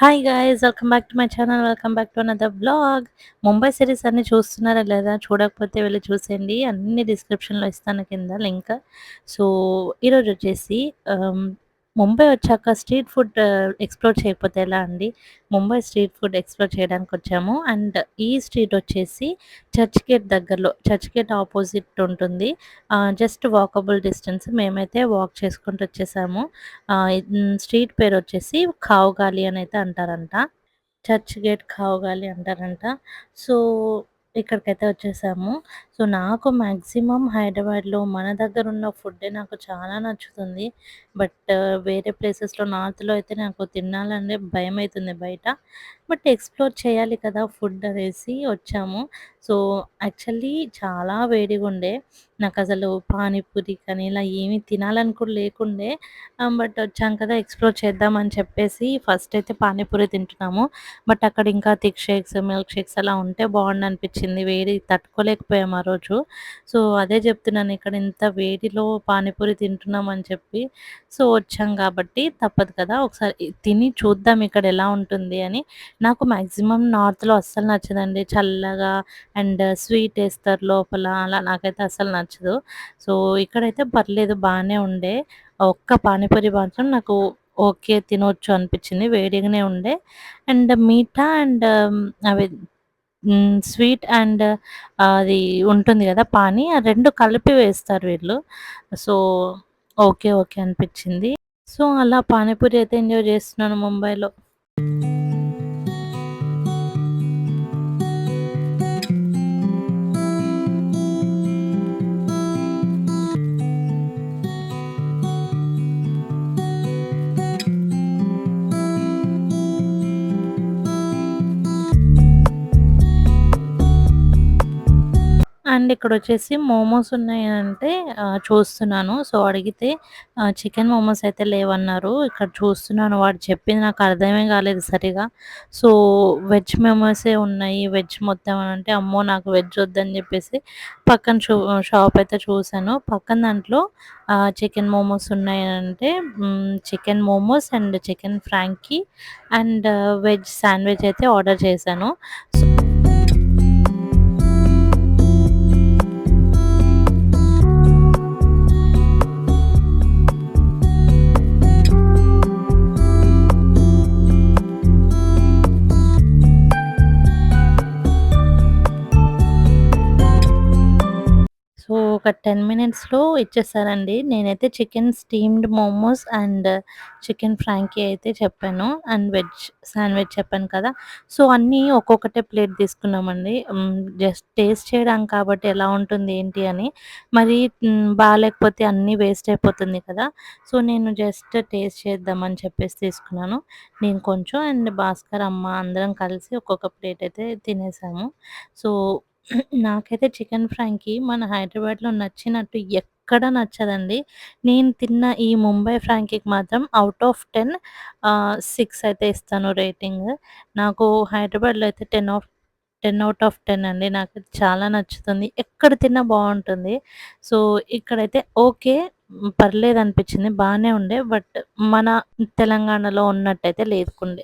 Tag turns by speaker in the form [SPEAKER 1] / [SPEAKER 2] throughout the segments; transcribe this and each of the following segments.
[SPEAKER 1] Hi guys, welcome back to my channel. Welcome back to another vlog. Mumbai series అన్ని చూస్తున్నారా లేదా? చూడకపోతే వెళ్ళి చూసేయండి. అన్ని డిస్క్రిప్షన్లో ఇస్తాను కింద లింక్. సో ఈరోజు వచ్చేసి ముంబై వచ్చాక స్ట్రీట్ ఫుడ్ ఎక్స్ప్లోర్ చేయకపోతే ఎలా అండి. ముంబై స్ట్రీట్ ఫుడ్ ఎక్స్ప్లోర్ చేయడానికి వచ్చాము. అండ్ ఈ స్ట్రీట్ వచ్చేసి చర్చ్ గేట్ దగ్గరలో, చర్చ్ గేట్ ఆపోజిట్ ఉంటుంది. Just walkable distance. మేమైతే వాక్ చేసుకుంటూ వచ్చేసాము. స్ట్రీట్ పేరు వచ్చేసి ఖావ్గాలి అని అయితే అంటారంట. చర్చ్ గేట్ ఖావ్గాలి అంటారంట. సో ఇక్కడికైతే వచ్చేసాము. సో నాకు మాక్సిమం హైదరాబాద్లో మన దగ్గర ఉన్న ఫుడ్డే నాకు చాలా నచ్చుతుంది. బట్ వేరే ప్లేసెస్లో నార్త్లో అయితే నాకు తినాలంటే భయం అవుతుంది బయట. బట్ ఎక్స్ప్లోర్ చేయాలి కదా ఫుడ్ అనేసి వచ్చాము. సో యాక్చువల్లీ చాలా వేడిగా ఉండే. నాకు అసలు పానీపూరి కానీ ఇలా ఏమీ తినాలని కూడా లేకుండే. బట్ వచ్చాం కదా ఎక్స్ప్లోర్ చేద్దామని చెప్పేసి ఫస్ట్ అయితే పానీపూరి తింటున్నాము. బట్ అక్కడ ఇంకా థిక్ షేక్స్, మిల్క్ షేక్స్ అలా ఉంటే బాగుండనిపించింది. వేడి తట్టుకోలేకపోయాము ఆ రోజు. సో అదే చెప్తున్నాను, ఇక్కడ ఇంత వేడిలో పానీపూరి తింటున్నామని చెప్పి. సో వచ్చాం కాబట్టి తప్పదు కదా, ఒకసారి తిని చూద్దాం ఇక్కడ ఎలా ఉంటుంది అని. నాకు మ్యాక్సిమం నార్త్‌లో అస్సలు నచ్చదండి. చల్లగా అండ్ స్వీట్ ఏస్తారు లోపల. అలా నాకైతే అస్సలు నచ్చదు. సో ఇక్కడైతే పర్లేదు బానే ఉండే. ఒక్క పానీపూరి మాత్రం నాకు ఓకే, తినొచ్చు అనిపించింది. వేడిగానే ఉండే. అండ్ మీఠా అండ్ అవి స్వీట్ అండ్ అది ఉంటుంది గదా పానీ, ఆ 2 కలిపి వేస్తారు వీళ్ళు. సో ఓకే, ఓకే అనిపించింది. సో అలా పానీపూరి అయితే ఎంజాయ్ చేస్తున్నాను ముంబైలో. అండ్ ఇక్కడొచ్చేసి మోమోస్ ఉన్నాయంటే చూస్తున్నాను. సో అడిగితే చికెన్ మోమోస్ అయితే లేవన్నారు. ఇక్కడ చూస్తున్నాను. వాడు చెప్పింది నాకు అర్థమే కాలేదు సరిగా. సో వెజ్ మోమోసే ఉన్నాయి. వెజ్ మొత్తం అని అంటే, అమ్మో నాకు వెజ్ వద్దని చెప్పేసి పక్కన షాప్ అయితే చూసాను. పక్కన దాంట్లో చికెన్ మోమోస్ ఉన్నాయంటే chicken momos and chicken Frankie and veg sandwich అయితే ఆర్డర్ చేశాను. సో సో ఒక 10 మినిట్స్‌లో ఇచ్చేసారండి. నేనైతే chicken steamed momos and chicken Frankie అయితే చెప్పాను. అండ్ వెజ్ శాండ్‌విచ్ చెప్పాను కదా! సో అన్నీ ఒక్కొక్కటే ప్లేట్ తీసుకున్నామండి. జస్ట్ టేస్ట్ చేయడానికి కాబట్టి ఎలా ఉంటుంది ఏంటి అని. మరి బాలేకపోతే అన్నీ వేస్ట్ అయిపోతుంది కదా! సో నేను జస్ట్ టేస్ట్ చేద్దామని చెప్పేసి తీసుకున్నాను. నేను కొంచెం అండ్ భాస్కర్, అమ్మ అందరం కలిసి ఒక్కొక్క ప్లేట్ అయితే తినేసాము. సో నాకైతే చికెన్ ఫ్రాంకీ మన హైదరాబాద్‌లో నచ్చినట్టు ఎక్కడ నచ్చదండి. నేను తిన్న ఈ ముంబై ఫ్రాంకీకి మాత్రం ఔట్ ఆఫ్ 10 6 అయితే ఇస్తాను రేటింగ్. నాకు హైదరాబాద్‌లో అయితే 10 ఔట్ ఆఫ్ 10 అండి. నాకైతే చాలా నచ్చుతుంది. ఎక్కడ తిన్నా బావుంటుంది. సో ఇక్కడైతే ఓకే. పర్లేదనిపించింది. బానే ఉండే. బట్ మన తెలంగాణలో ఉన్నట్టయితే లేకుండే.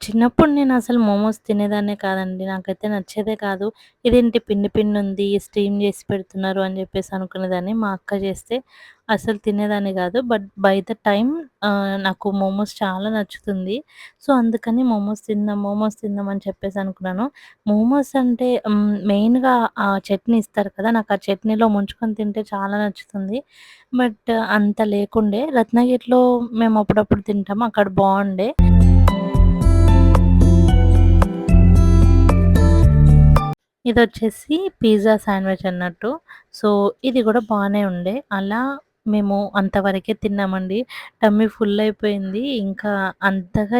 [SPEAKER 1] చిన్నప్పుడు నేనసలు మోమోస్ తినేదాన్నే కాదండి. నాకైతే నచ్చేదే కాదు. ఇదేంటి పిండి పిండుంది, స్టీమ్ జేసి పెడుతున్నారు అని జెప్పేసి అనుకునేదాన్ని. మా అక్క చేస్తే అసలు తినేదాన్ని గాదు. బట్ బై ద టైమ్ నాకు మోమోస్ చాలా నచ్చుతుంది. సో, అందుకని మోమోస్ తిందాం అని చెప్పేసి అనుకున్నాను. మోమోస్ అంటే మెయిన్‌గా ఆ చట్నీ ఇస్తారు కదా! నాకు ఆ చట్నీలో ముంచుకొని తింటే చాలా నచ్చుతుంది. బట్ అంత లేకుండే. రత్నగిరిలో మేము అప్పుడప్పుడు తింటాము. అక్కడ బావుండే. ఇదొచ్చేసి పిజ్జా శాండ్‌విచ్ అన్నట్టు. సో, ఇది గూడా బానే ఉండే. అలా మేము అంతవరకే తిన్నామండి. టమ్మీ ఫుల్ అయిపోయింది. ఇంకా అంతగా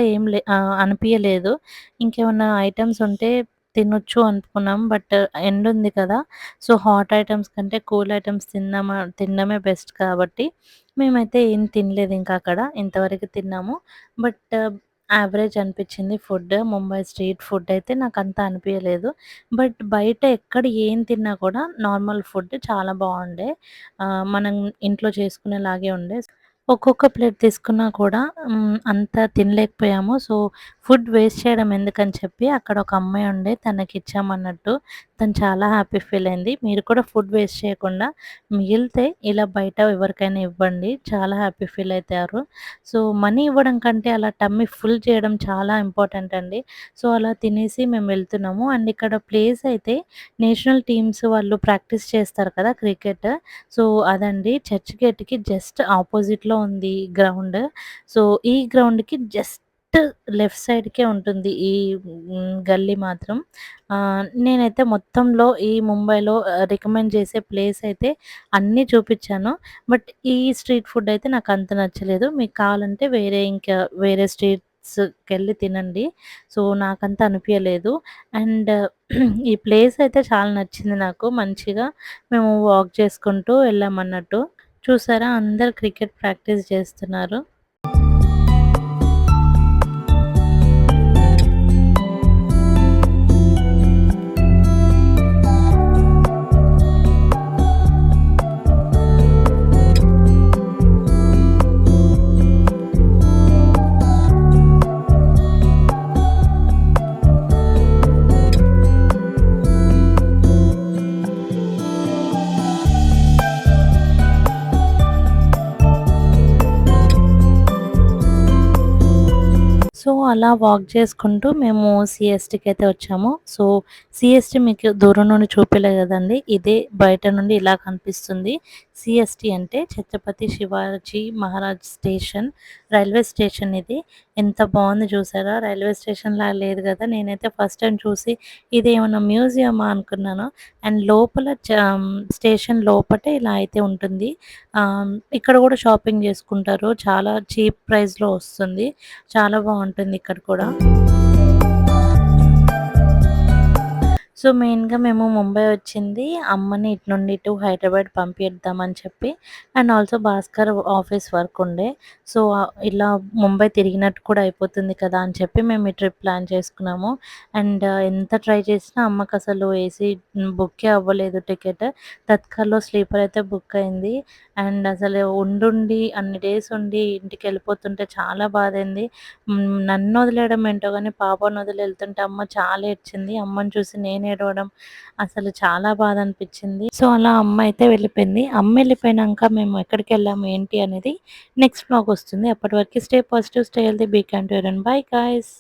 [SPEAKER 1] అనిపియలేదు. ఇంకేమన్నా ఐటెమ్స్ ఉంటే తినొచ్చు అనుకున్నాం. బట్ ఎండుంది కదా! సో, హాట్ ఐటెమ్స్ కంటే కూల్ ఐటెమ్స్ తినడమే బెస్ట్ కాబట్టి మేమైతే ఏం తినలేదింక అక్కడ. ఇంతవరకు తిన్నాము. బట్ యావరేజ్ అనిపిచ్చింది ఫుడ్. ముంబై స్ట్రీట్ ఫుడ్ అయితే నాకంత అనిపియలేదు. బట్ బయట ఎక్కడ ఏం తిన్నా కూడా నార్మల్ ఫుడ్ చాలా బావుండే. మనం ఇంట్లో చేసుకునేలాగే ఉండే. ఒక్కొక్క ప్లేట్ తీసుకున్నా కూడా అంత తినలేకపోయాము. సో, ఫుడ్ వేస్ట్ చేయడం ఎందుకని చెప్పి అక్కడ ఒక అమ్మాయి ఉండే తనకిచ్చామన్నట్టు. తను చాలా హ్యాపీ ఫీల్ అయింది. మీరు కూడా ఫుడ్ వేస్ట్ చేయకుండా మిగిలితే ఇలా బయట ఎవరికైనా ఇవ్వండి. చాలా హ్యాపీ ఫీల్ అయితారు. సో, మనీ ఇవ్వడం కంటే అలా టమ్మీ ఫుల్ చేయడం చాలా ఇంపార్టెంట్ అండి. సో, అలా తినేసి మేము వెళ్తున్నాము. అండ్ ఇక్కడ ప్లేస్ అయితే నేషనల్ టీమ్స్ వాళ్ళు ప్రాక్టీస్ చేస్తారు కదా! క్రికెట్. సో, అదండి చర్చ్ గేట్‌కి జస్ట్ ఆపోజిట్‌లో ఉంది గ్రౌండ్. సో, ఈ గ్రౌండ్‌కి జస్ట్ లెఫ్ట్ సైడ్‌కే ఉంటుంది ఈ గల్లీ మాత్రం. నేనైతే మొత్తంలో ఈ ముంబైలో రికమెండ్ చేసే ప్లేస్ అయితే అన్నీ చూపిచ్చాను. బట్ ఈ స్ట్రీట్ ఫుడ్ అయితే నాకంత నచ్చలేదు. మీకు కావాలంటే వేరే స్ట్రీట్స్‌కెళ్ళి తినండి. సో, నాకంత అనిపియలేదు. అండ్ ఈ ప్లేస్ అయితే చాలా నచ్చింది నాకు. మంచిగా మేము వాక్ చేసుకుంటూ వెళ్ళామన్నట్టు. చూసారా అందరూ క్రికెట్ ప్రాక్టీస్ చేస్తున్నారు. సో, అలా వాక్ చేసుకుంటూ మేము సీఎస్‌టీకైతే వచ్చాము. సో, సీఎస్‌టీ మీకు దూరం నుండి చూపియలే గదండీ! ఇదే బయట నుండి ఇలా కనిపిస్తుంది. సీఎస్‌టీ అంటే Chhatrapati Shivaji Maharaj station, railway station ఇది. ఎంత బావుంది చూసారా? రైల్వే స్టేషన్‌లా లేదు గదా! నేనైతే ఫస్ట్ టైమ్ చూసి ఇదేమన్నా మ్యూజియమా అనుకున్నాను. అండ్ లోపల స్టేషన్ లోపటే ఇలా అయితే ఉంటుంది. ఇక్కడ గూడా షాపింగ్ జేసుకుంటారు. చాలా చీప్ ప్రైస్‌లో వస్తుంది. చాలా బావుంటుంది ఇక్కడ కూడా. సో, మెయిన్‌గా మేము ముంబై వచ్చింది అమ్మని ఇటు నుండి ఇటు హైదరాబాద్ పంపిద్దామని చెప్పి and also Bhaskar office work ఉండే. సో, ఇలా ముంబై తిరిగినట్టు కూడా అయిపోతుంది కదా అని చెప్పి మేము ఈ ట్రిప్ ప్లాన్ చేసుకున్నాము. అండ్ ఎంత ట్రై చేసినా అమ్మకసలు ఏసీ బుక్కే అవ్వలేదు టికెట్. తత్కాల్‌లో స్లీపర్ అయితే బుక్ అయింది. అండ్ అసలు ఉండుండి అన్ని డేస్ ఉండి ఇంటికెళ్ళిపోతుంటే చాలా బాధైంది. నన్ను వదిలేయడం ఏంటో గానీ పాపను వదిలి ఎళ్తుంటే అమ్మ చాలా ఏడ్చింది. అమ్మని చూసి నేను ఏడవడం అసలు చాలా బాధ అనిపిచ్చింది. సో, అలా అమ్మ అయితే వెళ్ళిపోయింది. అమ్మ ఎళ్ళిపోయినంక మేము ఎక్కడికెళ్ళాము ఏంటి అనేది నెక్స్ట్ వ్లాగ్ వస్తుంది. అప్పటి వరకు stay positive, stay healthy, be kind to everyone. Bye guys.